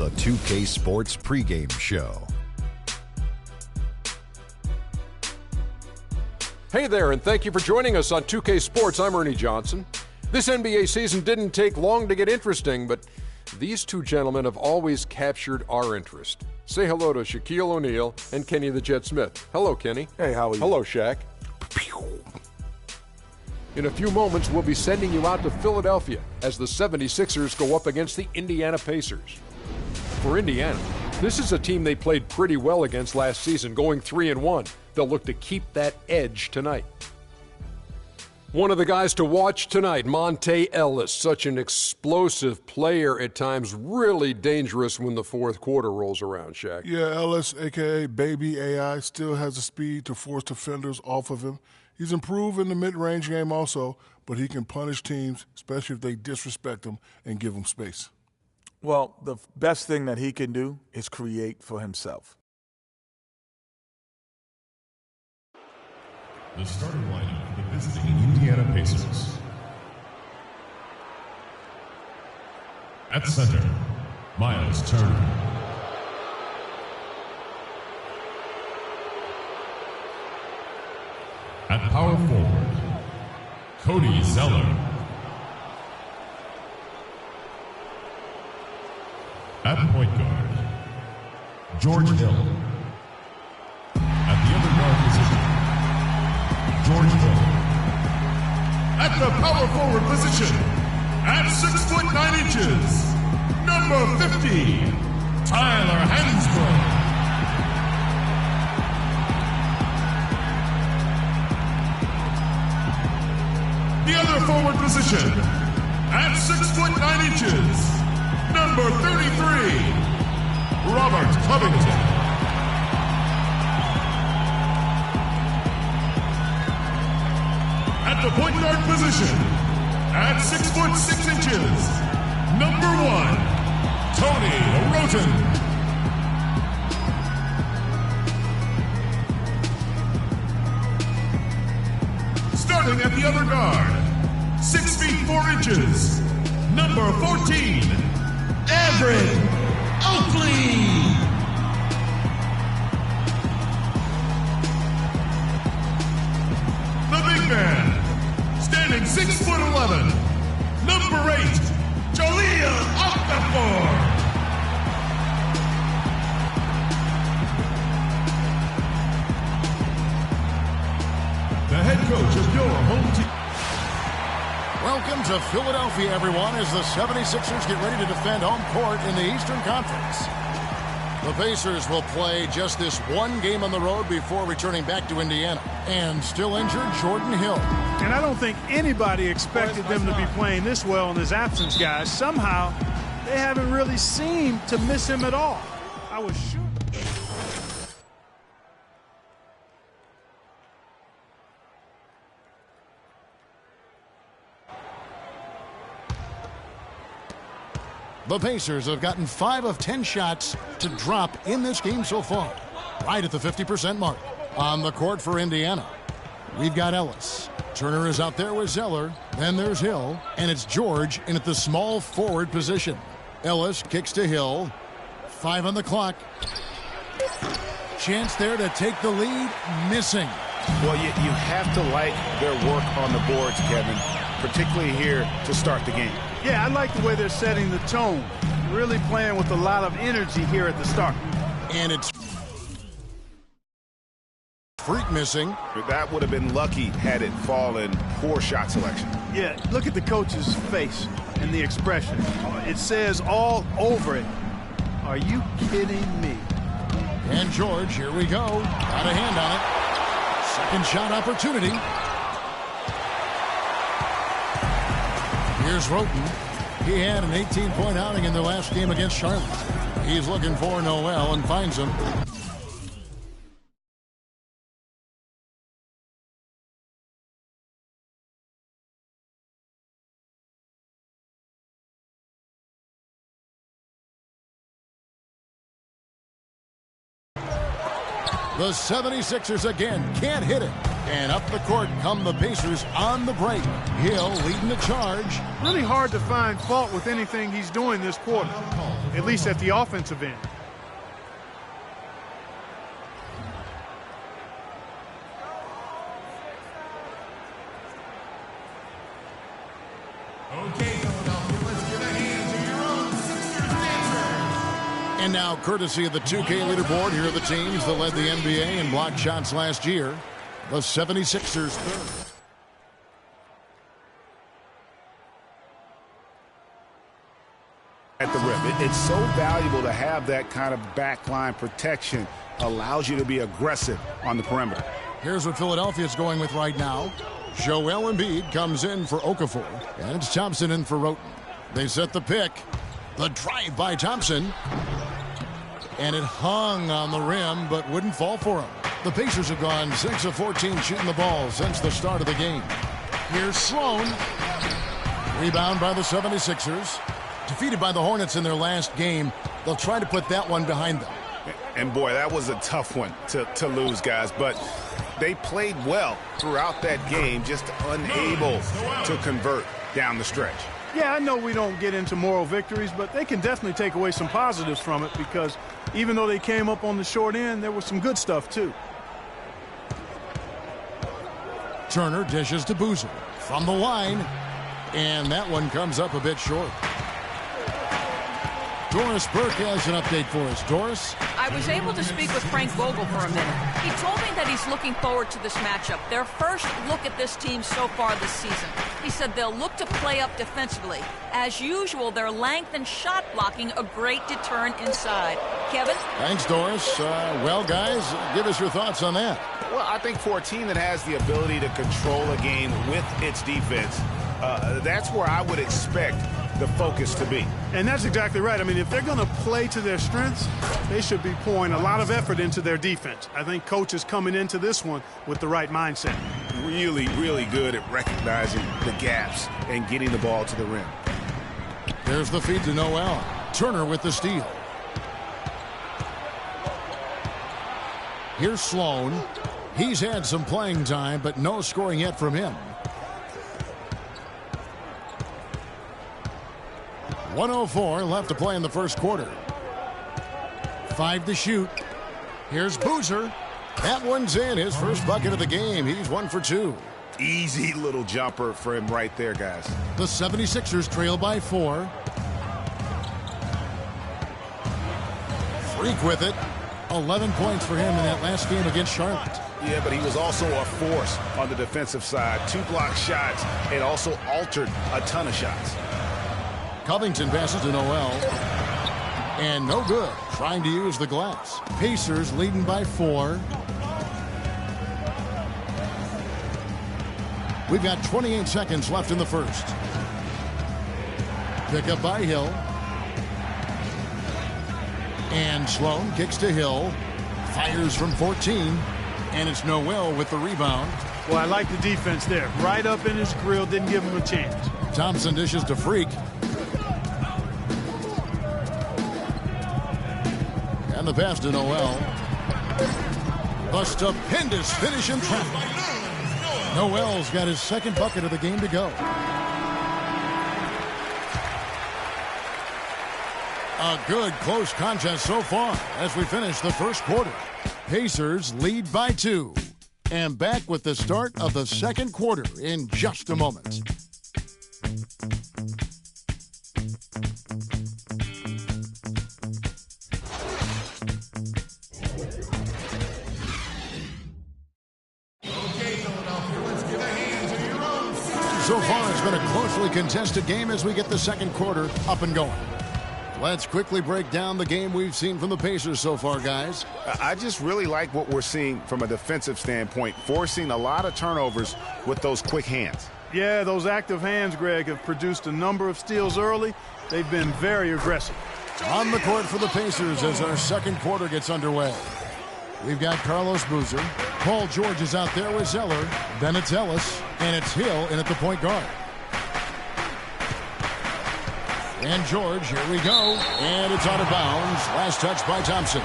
the 2K Sports pregame show. Hey there, and thank you for joining us on 2K Sports. I'm Ernie Johnson. This NBA season didn't take long to get interesting, but these two gentlemen have always captured our interest. Say hello to Shaquille O'Neal and Kenny the Jet Smith. Hello, Kenny. Hey, how are you? Hello, Shaq. In a few moments, we'll be sending you out to Philadelphia as the 76ers go up against the Indiana Pacers. For Indiana, this is a team they played pretty well against last season, going 3-1. They'll look to keep that edge tonight. One of the guys to watch tonight, Monte Ellis, such an explosive player at times, really dangerous when the fourth quarter rolls around, Shaq. Yeah, Ellis, a.k.a. Baby AI, still has the speed to force defenders off of him. He's improved in the mid-range game also, but he can punish teams, especially if they disrespect him and give him space. Well, the best thing that he can do is create for himself. The starting lineup for the visiting Indiana Pacers. At center, Miles Turner. At power forward, Cody Zeller. At point guard, George Hill. At the other guard position, George Hill. At the power forward position, at 6'9", number 50, Tyler Hansbrough. The other forward position, at 6'9", number 33, Robert Covington. At the point guard position, at 6'6", number 1, Tony Roten. Starting at the other guard, 6 feet 4 inches, number 14, Everett Oakley. The big man, standing 6'11", number 8, Jaleel Okafor. The head coach of your home team. Welcome to Philadelphia, everyone, as the 76ers get ready to defend home court in the Eastern Conference. The Pacers will play just this one game on the road before returning back to Indiana. And still injured, Jordan Hill. And I don't think anybody expected them to be playing this well in his absence, guys. Somehow, they haven't really seemed to miss him at all. I was sure. The Pacers have gotten 5 of 10 shots to drop in this game so far, right at the 50% mark. On the court for Indiana, we've got Ellis. Turner is out there with Zeller. Then there's Hill, and it's George in at the small forward position. Ellis kicks to Hill. 5 on the clock. Chance there to take the lead, missing. Well, you have to like their work on the boards, Kevin, particularly here to start the game. Yeah, I like the way they're setting the tone. Really playing with a lot of energy here at the start. And it's Freak missing. That would have been lucky had it fallen. Poor shot selection. Yeah, look at the coach's face and the expression. It says all over it. Are you kidding me? And George, here we go. Got a hand on it. Second shot opportunity. Here's Roten. He had an 18-point outing in the last game against Charlotte. He's looking for Noel and finds him. The 76ers again can't hit it. And up the court come the Pacers on the break. Hill leading the charge. Really hard to find fault with anything he's doing this quarter, at least at the offensive end. Okay, Philadelphia, let's give a hand to your own Sixers dancers. And now, courtesy of the 2K leaderboard, here are the teams that led the NBA in blocked shots last year. The 76ers third. At the rim. It's so valuable to have that kind of backline protection. Allows you to be aggressive on the perimeter. Here's what Philadelphia's going with right now. Joel Embiid comes in for Okafor, and it's Thompson in for Roten. They set the pick. The drive by Thompson. And it hung on the rim, but wouldn't fall for him. The Pacers have gone 6 of 14 shooting the ball since the start of the game. Here's Sloan. Rebound by the 76ers. Defeated by the Hornets in their last game. They'll try to put that one behind them. And boy, that was a tough one to lose, guys. But they played well throughout that game, just unable to convert down the stretch. Yeah, I know we don't get into moral victories, but they can definitely take away some positives from it because even though they came up on the short end, there was some good stuff too. Turner dishes to Boozer from the line, and that one comes up a bit short. Doris Burke has an update for us. Doris? I was able to speak with Frank Vogel for a minute. He told me that he's looking forward to this matchup. Their first look at this team so far this season. He said they'll look to play up defensively. As usual, their length and shot blocking a great deterrent inside. Kevin? Thanks, Doris. Well, guys, give us your thoughts on that. Well, I think for a team that has the ability to control a game with its defense, that's where I would expect the focus to be. And that's exactly right. I mean, if they're going to play to their strengths, they should be pouring a lot of effort into their defense. I think coach is coming into this one with the right mindset. Really, really good at recognizing the gaps and getting the ball to the rim. There's the feed to Noel. Turner with the steal. Here's Sloan. He's had some playing time, but no scoring yet from him. 1:04 left to play in the first quarter. 5 to shoot. Here's Boozer. That one's in. His first bucket of the game. He's 1 for 2. Easy little jumper for him right there, guys. The 76ers trail by 4. Freak with it. 11 points for him in that last game against Charlotte. Yeah, but he was also a force on the defensive side. 2 block shots and also altered a ton of shots. Covington passes to Noel. And no good. Trying to use the glass. Pacers leading by 4. We've got 28 seconds left in the first. Pick up by Hill. And Sloan kicks to Hill. Fires from 14. And it's Noel with the rebound. Well, I like the defense there. Right up in his grill. Didn't give him a chance. Thompson dishes to Freak. And the pass to Noel. A stupendous finish in traffic. Noel's got his second bucket of the game to go. A good close contest so far as we finish the first quarter. Pacers lead by 2. And back with the start of the second quarter in just a moment. So far, it's been a closely contested game as we get the second quarter up and going. Let's quickly break down the game we've seen from the Pacers so far, guys. I just really like what we're seeing from a defensive standpoint, forcing a lot of turnovers with those quick hands. Yeah, those active hands, Greg, have produced a number of steals early. They've been very aggressive. On the court for the Pacers as our second quarter gets underway. We've got Carlos Boozer. Paul George is out there with Zeller. Then it's Ellis. And it's Hill in at the point guard. And George, here we go. And it's out of bounds. Last touch by Thompson.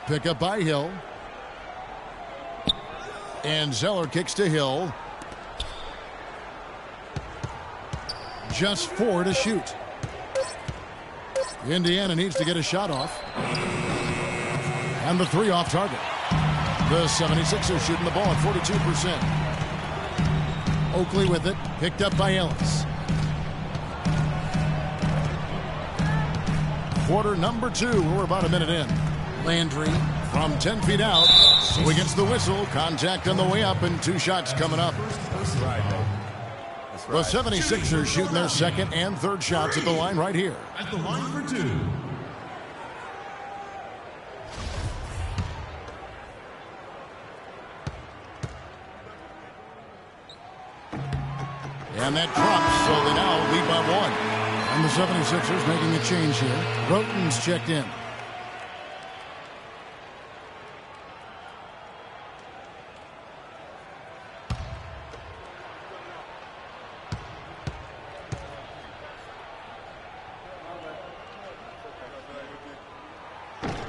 Pick up by Hill. And Zeller kicks to Hill. Just 4 to shoot. Indiana needs to get a shot off. And the 3 off target. The 76ers shooting the ball at 42%. Oakley with it. Picked up by Ellis. Quarter number 2. We're about a minute in. Landry from 10 feet out. So he gets the whistle. Contact on the way up and 2 shots coming up. The 76ers shooting their second and third shots at the line right here. At the line for 2. And that drops, so they now lead by 1. And the 76ers making a change here. Roten's checked in.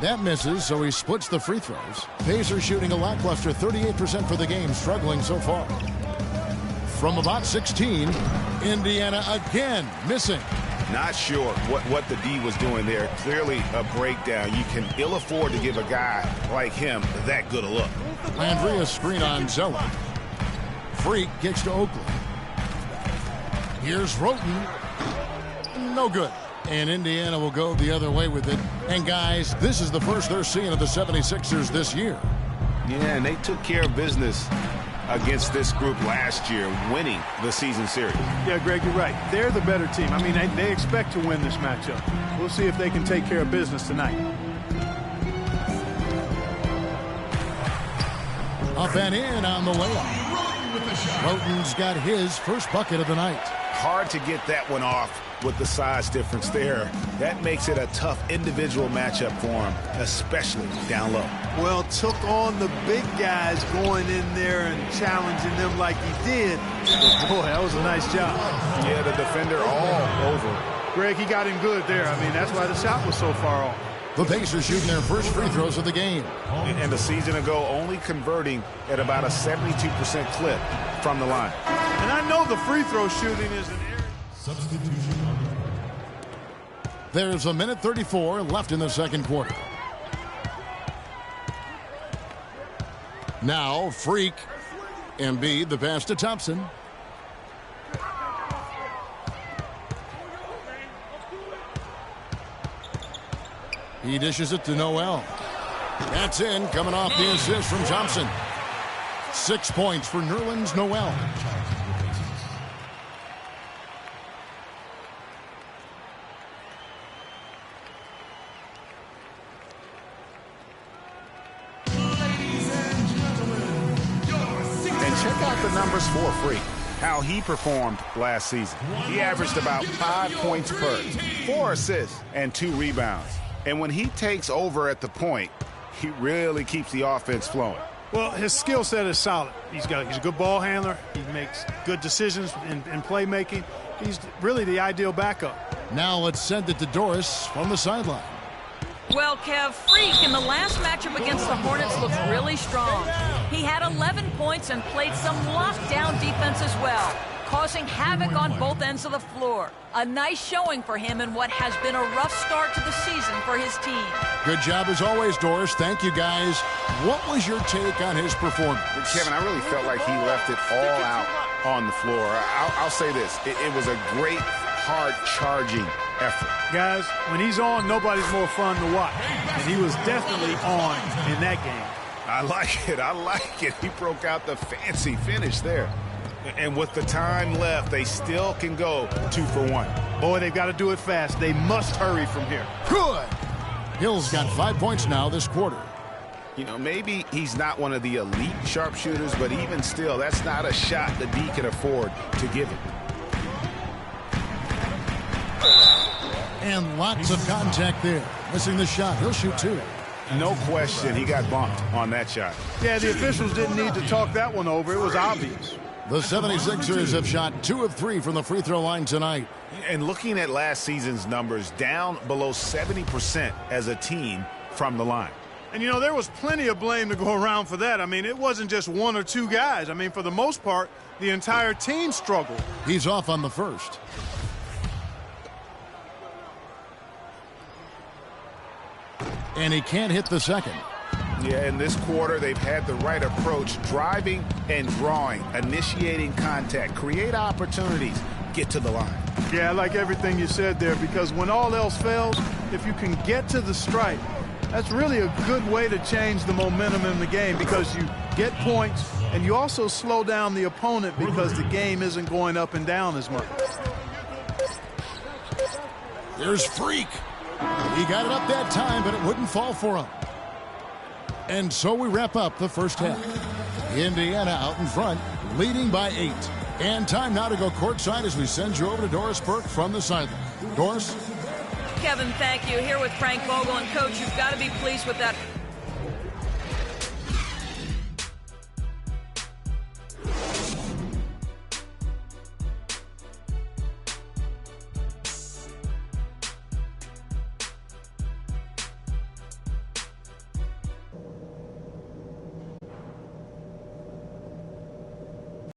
That misses, so he splits the free throws. Pacers shooting a lackluster 38% for the game, struggling so far. From about 16, Indiana again missing. Not sure what the D was doing there. Clearly a breakdown. You can ill afford to give a guy like him that good a look. Landry, a screen on Zeller. Freak kicks to Oakley. Here's Roten. No good. And Indiana will go the other way with it. And guys, this is the first they're seeing of the 76ers this year. Yeah, and they took care of business against this group last year, winning the season series. Yeah, Greg, you're right. They're the better team. I mean, they expect to win this matchup. We'll see if they can take care of business tonight. Up and in on the layup. Roten's got his first bucket of the night. Hard to get that one off with the size difference there. That makes it a tough individual matchup for him, especially down low. Well, took on the big guys going in there and challenging them like he did. But boy, that was a nice job. Yeah, the defender all over. Greg, he got him good there. I mean, that's why the shot was so far off. The Pacers shooting their first free throws of the game. And a season ago, only converting at about a 72% clip from the line. And I know the free throw shooting is an area. Substitution. There's a minute 34 left in the second quarter. Now, Freak. Embiid, the pass to Thompson. He dishes it to Noel. That's in, coming off the assist from Thompson. 6 points for Nerlens Noel. Numbers for Freak, how he performed last season. He averaged about 5 points per, 4 assists, and 2 rebounds. And when he takes over at the point, he really keeps the offense flowing. Well, his skill set is solid. He's a good ball handler. He makes good decisions in playmaking. He's really the ideal backup. Now let's send it to Doris from the sideline. Well, Kev, Freak in the last matchup against the Hornets looked really strong. He had 11 points and played some lockdown defense as well, causing havoc on both ends of the floor. A nice showing for him in what has been a rough start to the season for his team. Good job as always, Doris. Thank you, guys. What was your take on his performance? Kevin, I really felt like he left it all out on the floor. I'll say this. It was a great, hard-charging effort. Guys, when he's on, nobody's more fun to watch. And he was definitely on in that game. I like it. I like it. He broke out the fancy finish there. And with the time left, they still can go 2 for 1. Boy, they've got to do it fast. They must hurry from here. Good. Hill's got 5 points now this quarter. You know, maybe he's not one of the elite sharpshooters, but even still, that's not a shot the D can afford to give him. And lots of contact there. Missing the shot. He'll shoot 2. No question he got bumped on that shot. Yeah, the officials didn't need to talk that one over. It was obvious. The 76ers have shot 2 of 3 from the free throw line tonight. And looking at last season's numbers, down below 70% as a team from the line. And, you know, there was plenty of blame to go around for that. I mean, it wasn't just one or two guys. I mean, for the most part, the entire team struggled. He's off on the first. And he can't hit the second. Yeah, in this quarter, they've had the right approach, driving and drawing, initiating contact, create opportunities, get to the line. Yeah, I like everything you said there, because when all else fails, if you can get to the stripe, that's really a good way to change the momentum in the game, because you get points and you also slow down the opponent because the game isn't going up and down as much. There's Freak. He got it up that time, but it wouldn't fall for him. And so we wrap up the first half. Indiana out in front, leading by 8. And time now to go courtside as we send you over to Doris Burke from the sideline. Doris? Kevin, thank you. Here with Frank Vogel. And, Coach, you've got to be pleased with that